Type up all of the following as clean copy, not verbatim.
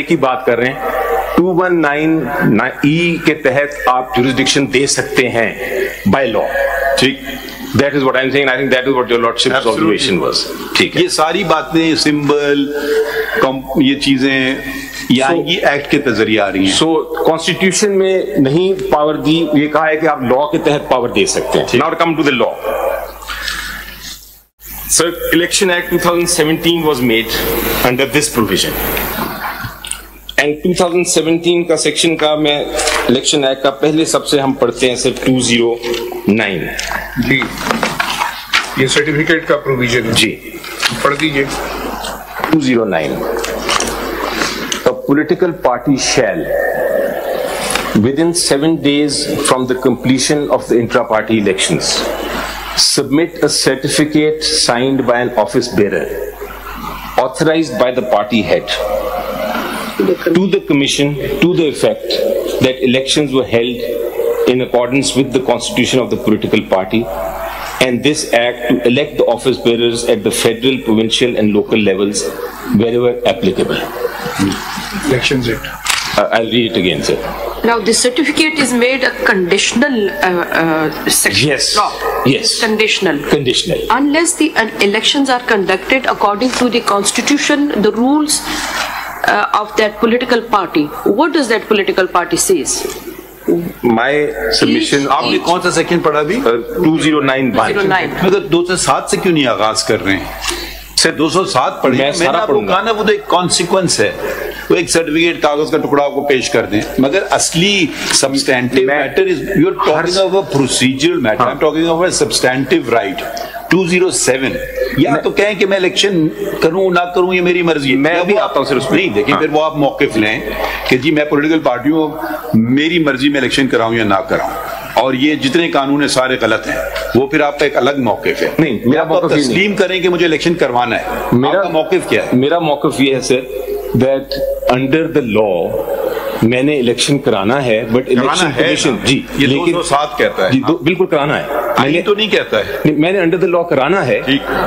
کی بات کر رہے ہیں 219E کے تحت آپ جورسڈکشن دے سکتے ہیں بائی لا. ٹھیک, that is what I'm saying. I think that is what your lordship's observation was. ٹھیک ہے, یہ ساری باتیں سمبل یہ چیزیں یہ ایکٹ کے ذریعے آ رہی ہیں. سو کانسٹیٹیوشن میں نہیں پاور دی, یہ کہا ہے کہ آپ لا کے تحت پاور دے سکتے ہیں. Now come to the law. So Election Act 2017 was made under this provision. And 2017 کا سیکشن کا میں الیکشن ایکٹ کا پہلے سب سے ہم پڑھتے ہیں صرف 209. جی یہ سرٹیفکیٹ کا پروویژن جی پڑھ دیجیے. 209. A political party shall, within 7 days from the completion of the intra-party elections, submit a certificate signed by an office bearer authorized by the party head to the commission to the effect that elections were held in accordance with the constitution of the political party, and this act to elect the office bearers at the federal, provincial and local levels wherever applicable. Elections Act. I'll read it again, sir. Now this certificate is made a conditional section. Yes. Law. Yes. Conditional. Conditional. Unless the elections are conducted according to the constitution, the rules of that political party. What does that political party says? My submission. آپ نے کون سا section پڑھا ابھی؟ 209. مگر 207 سے کیوں نہیں آغاز کر رہے ہیں؟ صرف 207 پڑھیں. میں نے آپ کو کہا نا وہ تو ایک کانسیکوینس ہے, وہ ایک سرٹیفکیٹ کاغذ کا ٹکڑا آپ کو پیش کر دیں, مگر اصلی substantive matter is you are talking of a procedural matter, I am talking of a substantive right. 207 یا تو کہیں کہ میں الیکشن کروں نہ کروں یہ میری مرضی, میں بھی آتا ہوں صرف نہیں دیکھیں پھر وہ آپ موقف لیں کہ جی میں پولیٹیکل پارٹی ہوں, میری مرضی میں الیکشن کراؤں یا نہ کراؤں, اور یہ جتنے قانون ہیں سارے غلط ہیں, وہ پھر آپ کا ایک الگ موقف ہے. نہیں, میرا موقف تسلیم کریں کہ مجھے الیکشن کروانا ہے. میرا موقف کیا ہے؟ میرا موقف یہ ہے سر دیٹ انڈر دا لا میں نے الیکشن کرانا ہے, بٹ الیکشن کمیشن جی یہ 207 کہتا ہے بالکل کرانا ہے, میں تو نہیں کہتا ہے, میں نے انڈر دا لا کرانا ہے,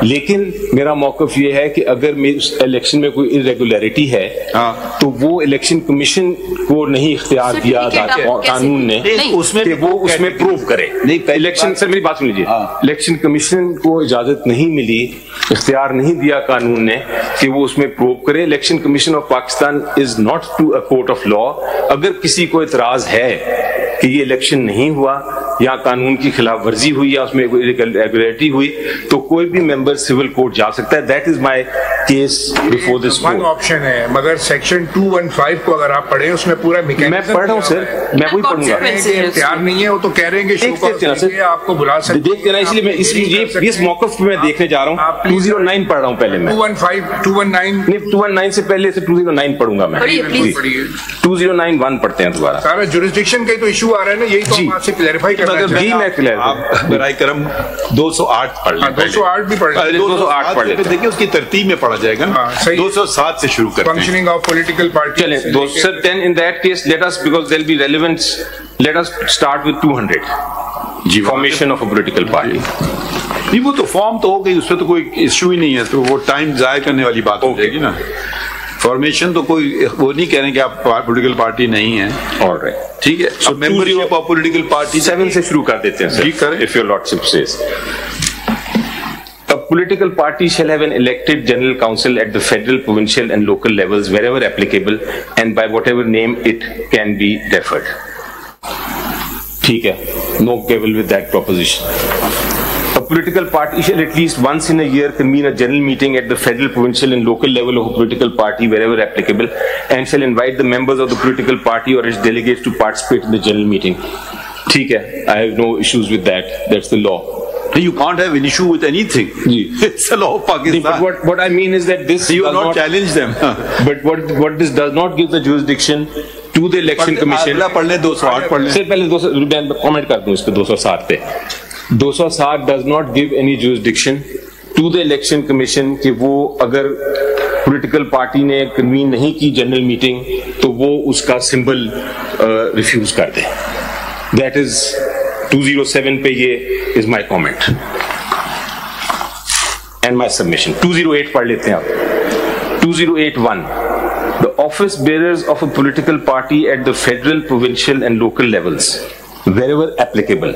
لیکن میرا موقف یہ ہے کہ اگر الیکشن میں کوئی irregularity ہے تو وہ الیکشن کمیشن کو نہیں اختیار دیا قانون نے کہ وہ اس میں پروو کرے. الیکشن سر میری بات سن لیجیے, الیکشن کمیشن کو اجازت نہیں ملی, اختیار نہیں دیا قانون نے کہ وہ اس میں پروو کرے. Election Commission of Pakistan is not to a court of law. اگر کسی کو اعتراض ہے کہ یہ الیکشن نہیں ہوا یا قانون کی خلاف ورزی ہوئی یا اس میں کوئی irregularity ہوئی, تو کوئی بھی ممبر سول کورٹ جا سکتا ہے. That is my case before this court. One option ہے, مگر سیکشن 215 کو اگر آپ پڑھیں اس میں پورا میکینزم میں پڑھ رہا ہوں سر, میں وہی پڑھوں گا. اختیار نہیں ہے, وہ تو کہہ رہے ہیں کہ آپ کو بلا سکتے دیکھتے نا, اس لیے میں اس موقف میں دیکھنے جا رہا ہوں. 209 پڑھ رہا ہوں پہلے میں, 219 سے پہلے سے 209 پڑھوں گا میں. 209(1) پڑھتے ہیں دوبارہ. سارا جورسڈکشن کا تو ایشو آ رہا ہے نا, یہی تو ہم آپ سے کلیریفائی کرنا چاہتے ہیں. جی میں کلیئر, آپ برائے کرم 208 پڑھ لیں. 208 بھی پڑھ لیں. 208 پڑھ لیں, دیکھیں اس کی ترتیب میں پڑھا جائے گا نا. 207 سے شروع کرتے ہیں. Functioning of political party. چلیں سر, then in that case let us, because there will be relevance, let us start with 200. G, formation of a political party. نہیں وہ تو فارم تو ہو گئی, اس پہ تو کوئی ایشو ہی نہیں ہے, تو وہ ٹائم ضائع کرنے والی بات ہو جائے گی نا. فارمیشن تو کوئی وہ نہیں کہہ رہے کہ آپ پولیٹیکل پارٹی نہیں ہیں. Alright. ٹھیک ہے, so membership of political party 7 سے شروع کر دیتے ہیں سر. جی کریں. If your lordship says. A political party shall have an elected general council at the federal, provincial and local levels wherever applicable and by whatever name it can be referred. ٹھیک ہے, no quibble with that proposition. A political party shall at least once in a year convene a general meeting at the federal, provincial and local level of a political party wherever applicable, and shall invite the members of the political party or its delegates to participate in the general meeting. ٹھیک ہے, I have no issues with that. That's the law. You can't have an issue with anything. It's a law of Pakistan. But what I mean is that this you will not challenge them. But what this does not give the jurisdiction to the election commission. پڑھ لیں 208 پڑھ لیں. صرف پہلے 200 comment کر دوں اس پہ 207 پہ. 207 does not give any jurisdiction to the election commission کہ وہ اگر پولیٹیکل پارٹی نے کنوین نہیں کی جنرل میٹنگ تو وہ اس کا سمبل ریفیوز کر دے. That is 207 پہ یہ is my comment and my submission. 208 پڑھ لیتے ہیں آپ. 2081. The office bearers of a political party at the federal, provincial and local levels, wherever applicable,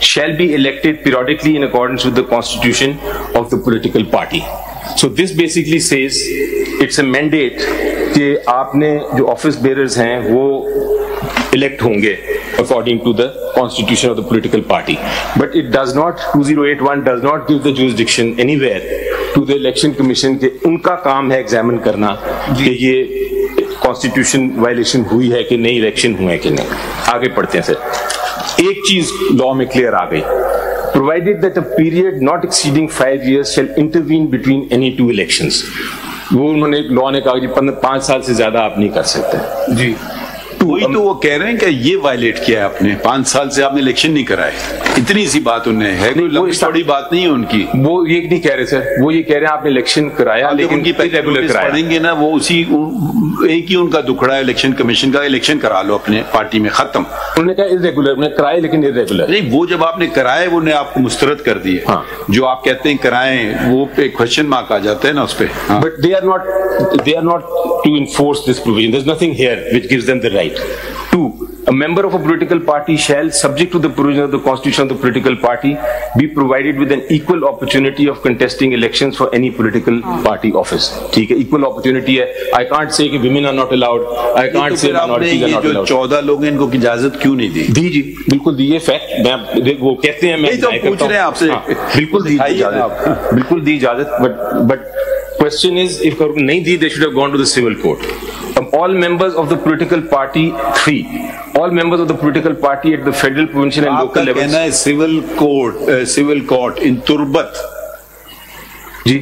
shall be elected periodically in accordance with the constitution of the political party. So this basically says it's a mandate کہ آپ نے جو office bears ہیں وہ elect ہوں گے according to the constitution of the political party. But it does not, 2081 does not give the jurisdiction anywhere to the election commission کہ ان کا کام ہے ایگزامن کرنا کہ یہ constitution violation ہوئی ہے کہ نہیں, الیکشن ہوئے کہ نہیں. آگے پڑھتے ہیں سر. ایک چیز لاء میں کلیئر آ گئی. Provided that a period not exceeding 5 years shall intervene between any two elections. وہ انہوں نے لاء نے کہا کہ 5 سال سے زیادہ آپ نہیں کر سکتے. جی وہی تو وہ کہہ رہے ہیں کہ یہ وائلیٹ کیا ہے آپ نے, 5 سال سے آپ نے الیکشن نہیں کرائے. اتنی سی بات انہیں ہے, کوئی بڑی بات نہیں ہے ان کی. وہ یہ نہیں کہہ رہے سر, وہ یہ کہہ رہے ہیں آپ نے الیکشن کرایا لیکن ان کی ریگولر پڑھیں گے نا, وہ اسی ایک ہی ان کا دکھڑا ہے الیکشن کمیشن کا, الیکشن کرا لو اپنے پارٹی میں, ختم. انہوں نے کہا ارریگولر, انہوں نے کرائے لیکن ارریگولر. نہیں, وہ جب آپ نے کرائے وہ نے آپ کو مسترد کر دیے. جو آپ کہتے ہیں کرائیں وہ پہ کوشچن مارک آ جاتا ہے نا اس پہ. But they are not to enforce this provision. There's nothing here which gives them the right. 2, a member of a political party shall, subject to the provision of the constitution of the political party, be provided with an equal opportunity of contesting elections for any political party office. ٹھیک ہے, equal opportunity ہے. I can't say کہ women are not allowed. I can't say minorities are not allowed. جو 14 لوگ ہیں ان کو اجازت کیوں نہیں دی؟ دی جی بالکل دی, یہ فیکٹ. میں وہ کہتے ہیں, میں پوچھ رہے ہیں آپ سے. بالکل دی اجازت, بالکل دی اجازت. but question is, if نہیں دی, they should have gone to the civil court. All members of the political party, 3, all members of the political party at the federal, provincial and local levels. کہنا ہے civil court in تربت. جی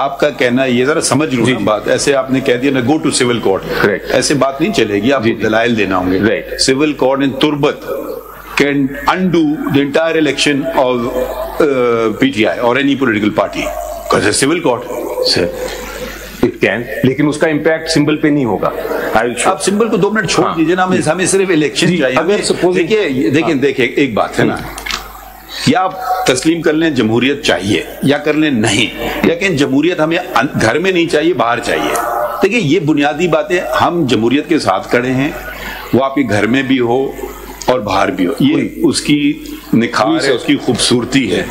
آپ کا کہنا ہے, یہ ذرا سمجھ لوں بات, ایسے آپ نے کہہ دیا نا go to civil court. Correct. ایسے بات نہیں چلے گی, آپ کو دلائل دینا ہوں گے. Right. Civil court in Turbat can undo the entire election of PTI or any political party because it's civil court. Sir, it can, لیکن اس کا امپیکٹ سمبل پہ نہیں ہوگا. آپ سمبل کو 2 منٹ چھوڑ دیجیے نا, ہمیں صرف الیکشن چاہیے. اگر دیکھیں ایک بات ہے نا, یا آپ تسلیم کر لیں جمہوریت چاہیے یا کر لیں نہیں, لیکن جمہوریت ہمیں گھر میں نہیں چاہیے, باہر چاہیے. دیکھیں یہ بنیادی باتیں, ہم جمہوریت کے ساتھ کھڑے ہیں, وہ آپ کے گھر میں بھی ہو اور باہر بھی ہو, یہ اس کی نکھار ہے, اس کی خوبصورتی ہے.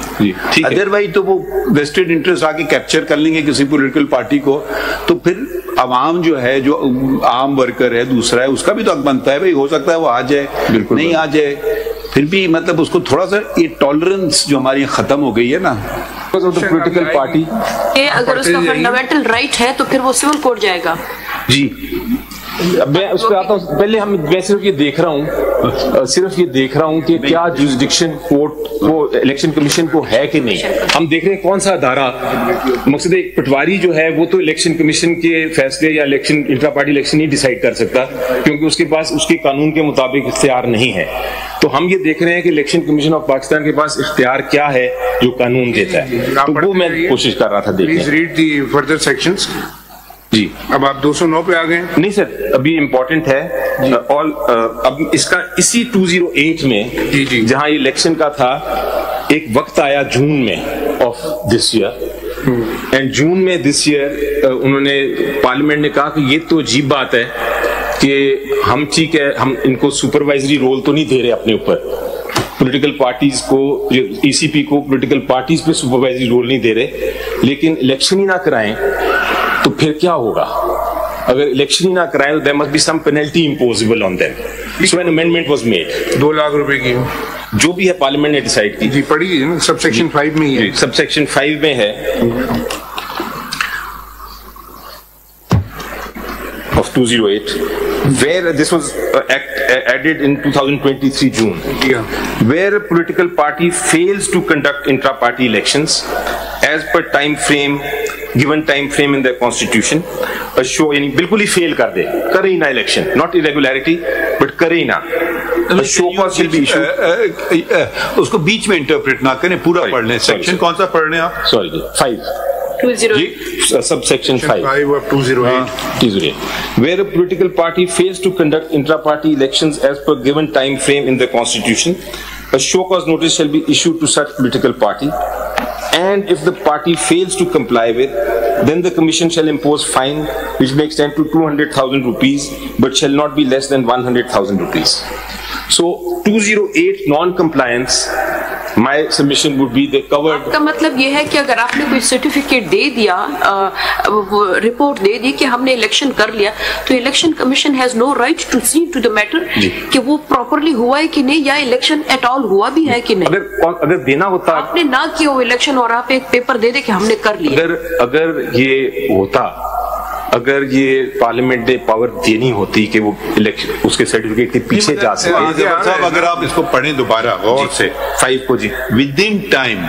ادروائز تو وہ ویسٹڈ انٹرسٹ آ کے کیپچر کر لیں گے کسی پولیٹیکل پارٹی کو, تو پھر عوام جو ہے, جو عام ورکر ہے, دوسرا ہے, اس کا بھی تو حق بنتا ہے بھائی, ہو سکتا ہے وہ آ جائے, نہیں آ جائے, پھر بھی مطلب اس کو تھوڑا سا یہ ٹالرنس جو ہماری ختم ہو گئی ہے نا پولیٹیکل پارٹی. اگر اس کا فنڈامنٹل رائٹ ہے تو پھر وہ سول کورٹ جائے گا. جی میں اس پہ آتا ہوں. پہلے میں صرف یہ دیکھ رہا ہوں کہ کیا جوریسڈکشن کورٹ کو, الیکشن کمیشن کو ہے کہ نہیں. ہم دیکھ رہے ہیں کون سا ادارہ, مقصد ایک پٹواری جو ہے وہ تو الیکشن کمیشن کے فیصلے یا الیکشن انٹرا پارٹی الیکشن نہیں ڈیسائیڈ کر سکتا کیونکہ اس کے پاس اس کے قانون کے مطابق اختیار نہیں ہے. تو ہم یہ دیکھ رہے ہیں کہ الیکشن کمیشن آف پاکستان کے پاس اختیار کیا ہے جو قانون دیتا ہے, تو وہ میں کوشش کر رہا تھا دیکھنے. Please read the further sections. جی اب آپ 209 پہ آ گئے. نہیں سر, ابھی امپورٹنٹ ہے. اب اس کا اسی 208 میں جہاں یہ الیکشن کا تھا, ایک وقت آیا جون میں آف دس ایئر, اینڈ جون میں دس ایئر انہوں نے پارلیمنٹ نے کہا کہ یہ تو عجیب بات ہے کہ ہم ٹھیک ہے, ہم ان کو سپروائزری رول تو نہیں دے رہے اپنے اوپر, پولیٹیکل پارٹیز کو, ای سی پی کو پولیٹیکل پارٹیز پہ سپروائزری رول نہیں دے رہے, لیکن الیکشن ہی نہ کرائیں تو پھر کیا ہوگا. اگر الیکشن ہی نہ کرائیں تو there must be some penalty imposable on them. So an amendment was made. 2 lakh روپے کی جو بھی ہے پارلیمنٹ نے ڈیسائیڈ کی. جی پڑھی ہے نا, سب سیکشن 5 میں ہی ہے. سب سیکشن 5 میں ہے of 208, where this was added in 2023 June, where a political party fails to conduct intra-party elections as per given time frame in their constitution, a show یعنی بالکل ہی فیل کر دے, کرے ہی نہ الیکشن, not irregularity but کرے ہی نہ, a show cause will be issued. اس کو بیچ میں interpret نہ کریں, پورا پڑھ لیں. سیکشن کون سا پڑھ رہے ہیں آپ؟ Sorry 5 sub section 5 of 208. Where a political party fails to conduct intra-party elections as per given time frame in the constitution, a show cause notice shall be issued to such political party. and if the party fails to comply with, then the commission shall impose fine which may extend to 200,000 rupees but shall not be less than 100,000 rupees. So 208 non-compliance, my submission would be they covered. کا مطلب یہ ہے کہ اگر آپ نے کوئی certificate دے دیا, رپورٹ دے دی کہ ہم نے الیکشن کر لیا, تو Election Commission has no right to see to the matter کہ وہ پراپرلی ہوا ہے کہ نہیں, یا الیکشن ایٹ آل ہوا بھی ہے کہ نہیں. اگر دینا ہوتا, آپ نے نہ کیا وہ الیکشن اور آپ ایک پیپر دے دے کہ ہم نے کر لیا. اگر یہ ہوتا, اگر یہ پارلیمنٹ نے پاور دینی ہوتی کہ وہ اس کے سرٹیفکیٹ کے پیچھے جا سکے. اگر آپ اس کو پڑھیں دوبارہ غور سے 5 کو, جی, ود ان ٹائم